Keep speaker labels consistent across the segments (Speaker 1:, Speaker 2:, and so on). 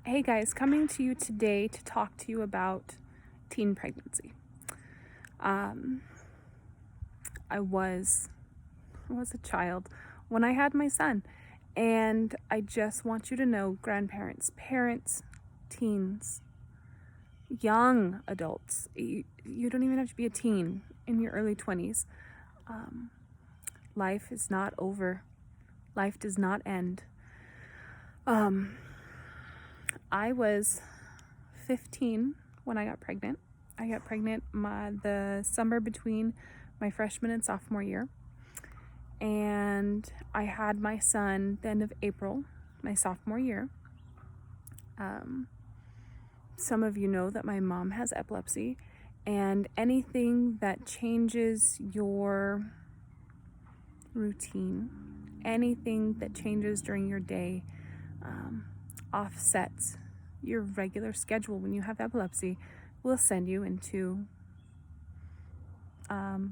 Speaker 1: Hey guys, coming to you today to talk to you about teen pregnancy. Um, I was a child when I had my son, and I just want you to know, grandparents, parents, teens, young adults, you don't even have to be a teen in your early 20s. Life is not over. Life does not end. I was 15 when I got pregnant. I got pregnant the summer between my freshman and sophomore year. And I had my son the end of April, my sophomore year. Some of you know that my mom has epilepsy, and anything that changes your routine, anything that changes during your day, offsets your regular schedule when you have epilepsy, will send you into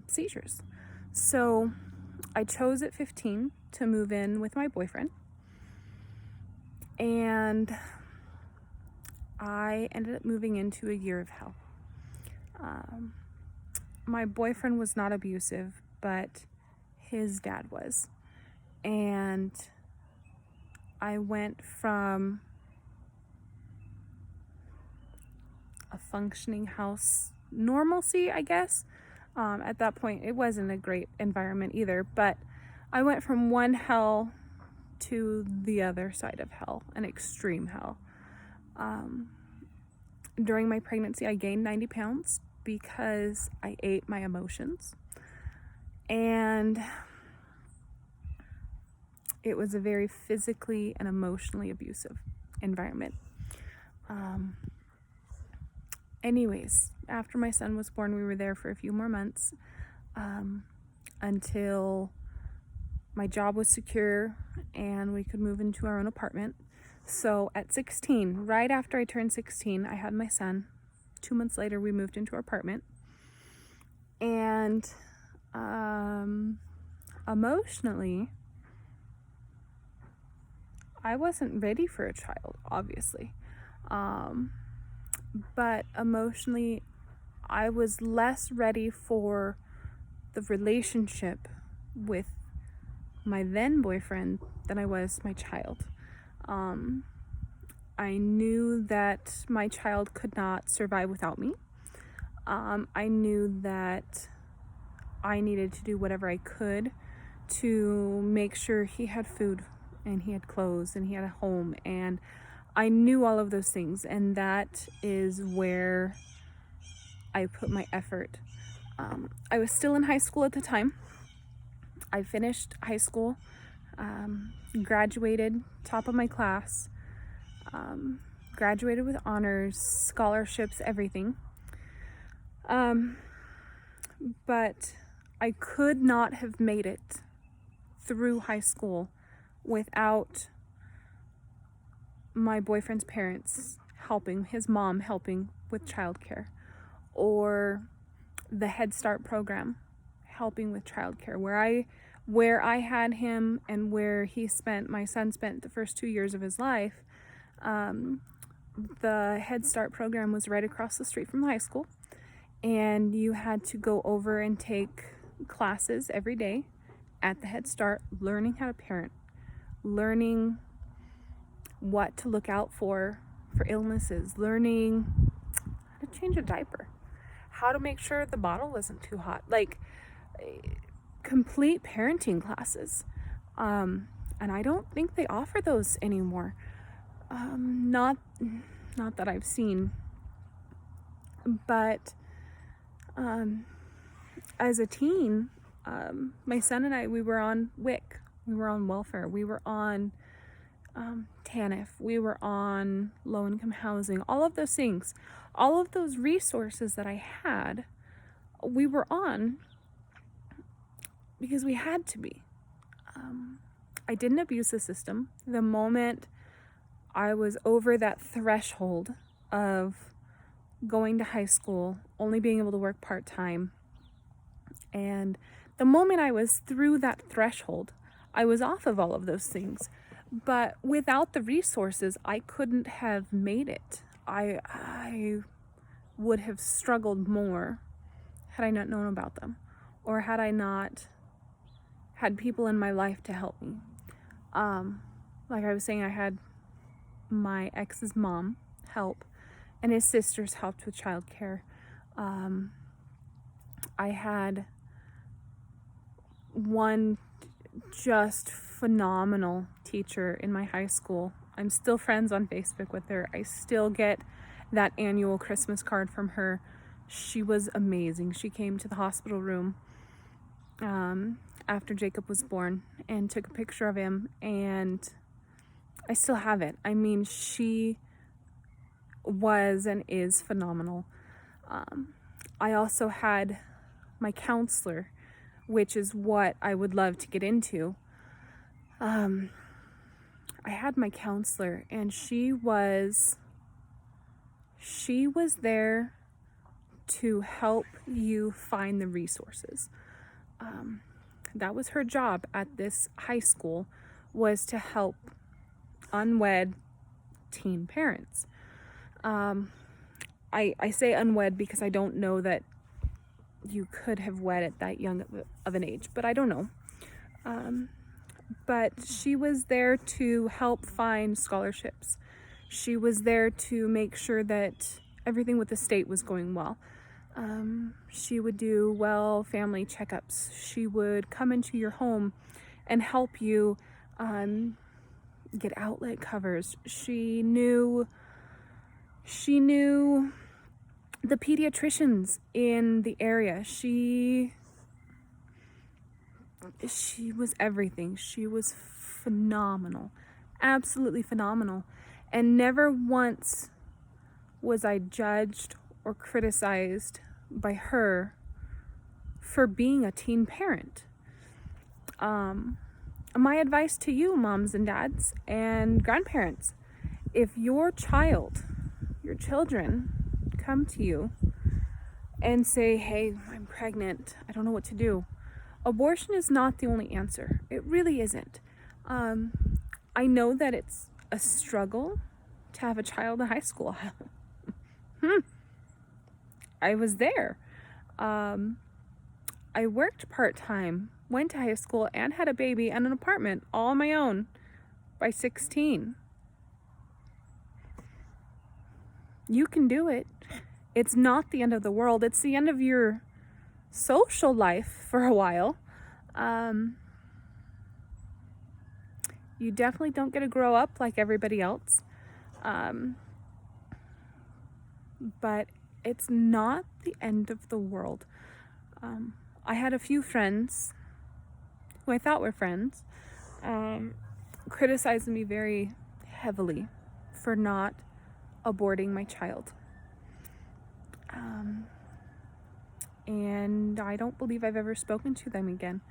Speaker 1: seizures. So I chose at 15 to move in with my boyfriend, and I ended up moving into a year of hell. My boyfriend was not abusive, but his dad was. And I went from a functioning house normalcy, I guess. At that point, it wasn't a great environment either, but I went from one hell to the other side of hell, an extreme hell. During my pregnancy, I gained 90 pounds because I ate my emotions. And it was a very physically and emotionally abusive environment. Anyways, after my son was born, we were there for a few more months until my job was secure and we could move into our own apartment. So at 16, right after I turned 16, I had my son. 2 months later, we moved into our apartment. And emotionally, I wasn't ready for a child, obviously. But emotionally, I was less ready for the relationship with my then boyfriend than I was my child. I knew that my child could not survive without me. I knew that I needed to do whatever I could to make sure he had food and he had clothes and he had a home, and I knew all of those things, and that is where I put my effort. I was still in high school at the time. I finished high school, graduated, top of my class, graduated with honors, scholarships, everything. But I could not have made it through high school without my boyfriend's parents helping, his mom helping with childcare, or the Head Start program helping with childcare, where I had him and where my son spent the first 2 years of his life. The Head Start program was right across the street from the high school, and you had to go over and take classes every day at the Head Start, learning how to parent, learning what to look out for illnesses, learning how to change a diaper, how to make sure the bottle wasn't too hot, like complete parenting classes. And I don't think they offer those anymore. Not that I've seen, but as a teen, my son and I, we were on WIC, we were on welfare, we were on TANF, we were on low-income housing, all of those things, all of those resources that I had, we were on because we had to be. I didn't abuse the system. The moment I was over that threshold of going to high school, only being able to work part-time, and the moment I was through that threshold, I was off of all of those things. But without the resources, I couldn't have made it. I would have struggled more had I not known about them, or had I not had people in my life to help me. Like I was saying, I had my ex's mom help, and his sisters helped with childcare. I had one just phenomenal teacher in my high school. I'm still friends on Facebook with her. I still get that annual Christmas card from her. She was amazing. She came to the hospital room after Jacob was born and took a picture of him, and I still have it. I mean, she was and is phenomenal. I also had my counselor, which is what I would love to get into. I had my counselor, and she was there to help you find the resources. That was her job at this high school, was to help unwed teen parents. I say unwed because I don't know that you could have wed at that young of an age, but I don't know. But she was there to help find scholarships. She was there to make sure that everything with the state was going well. She would do family checkups. She would come into your home and help you get outlet covers. She knew the pediatricians in the area. She was everything. She was phenomenal, absolutely phenomenal. And never once was I judged or criticized by her for being a teen parent. My advice to you, moms and dads and grandparents, if your children come to you and say, hey, I'm pregnant, I don't know what to do, abortion is not the only answer. It really isn't. I know that it's a struggle to have a child in high school. I was there. I worked part-time, went to high school, and had a baby and an apartment all on my own by 16. You can do it. It's not the end of the world. It's the end of your social life for a while. You definitely don't get to grow up like everybody else. But it's not the end of the world. I had a few friends who I thought were friends criticized me very heavily for not aborting my child. And I don't believe I've ever spoken to them again.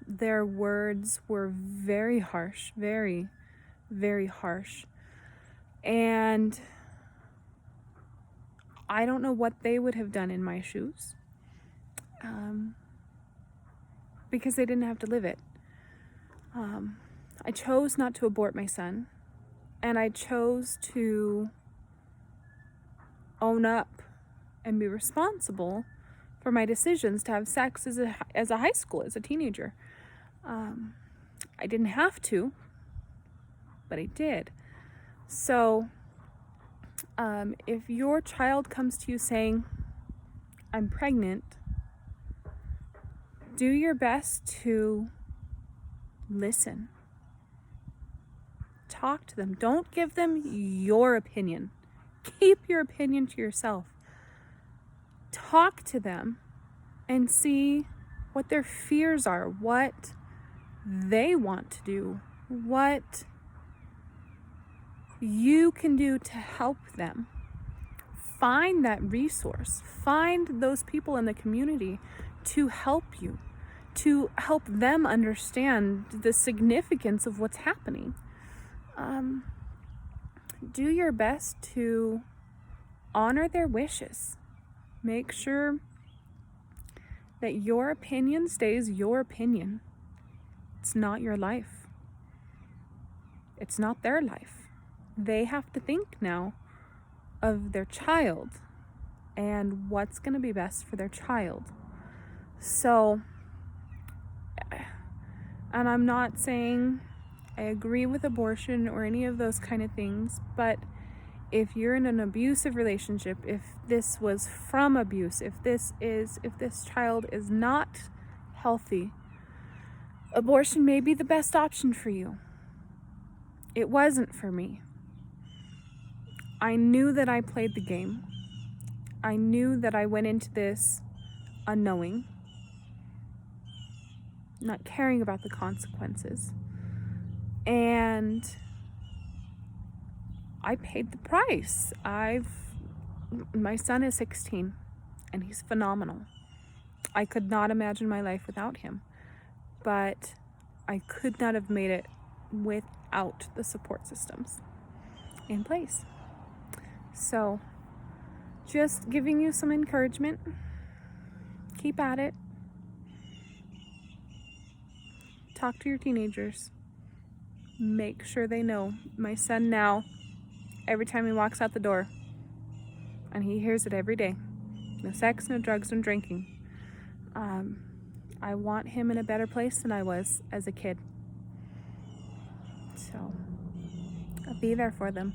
Speaker 1: Their words were very harsh, very, very harsh. And I don't know what they would have done in my shoes, because they didn't have to live it. I chose not to abort my son, and I chose to own up and be responsible for my decisions to have sex as a high school, as a teenager. I didn't have to, but I did. So, if your child comes to you saying, I'm pregnant, do your best to listen. Talk to them. Don't give them your opinion. Keep your opinion to yourself. Talk to them and see what their fears are, what they want to do, what you can do to help them. Find that resource. Find those people in the community to help you, to help them understand the significance of what's happening. Do your best to honor their wishes. Make sure that your opinion stays your opinion. It's not your life. It's not their life. They have to think now of their child and what's going to be best for their child. So, and I'm not saying I agree with abortion or any of those kind of things, but if you're in an abusive relationship, if this was from abuse, if this child is not healthy, abortion may be the best option for you. It wasn't for me. I knew that I played the game. I knew that I went into this unknowing, not caring about the consequences. And I paid the price. My son is 16 and he's phenomenal. I could not imagine my life without him, but I could not have made it without the support systems in place. So, just giving you some encouragement. Keep at it. Talk to your teenagers. Make sure they know. My son now, every time he walks out the door, and he hears it every day, no sex, no drugs, no drinking. I want him in a better place than I was as a kid. So, I'll be there for them.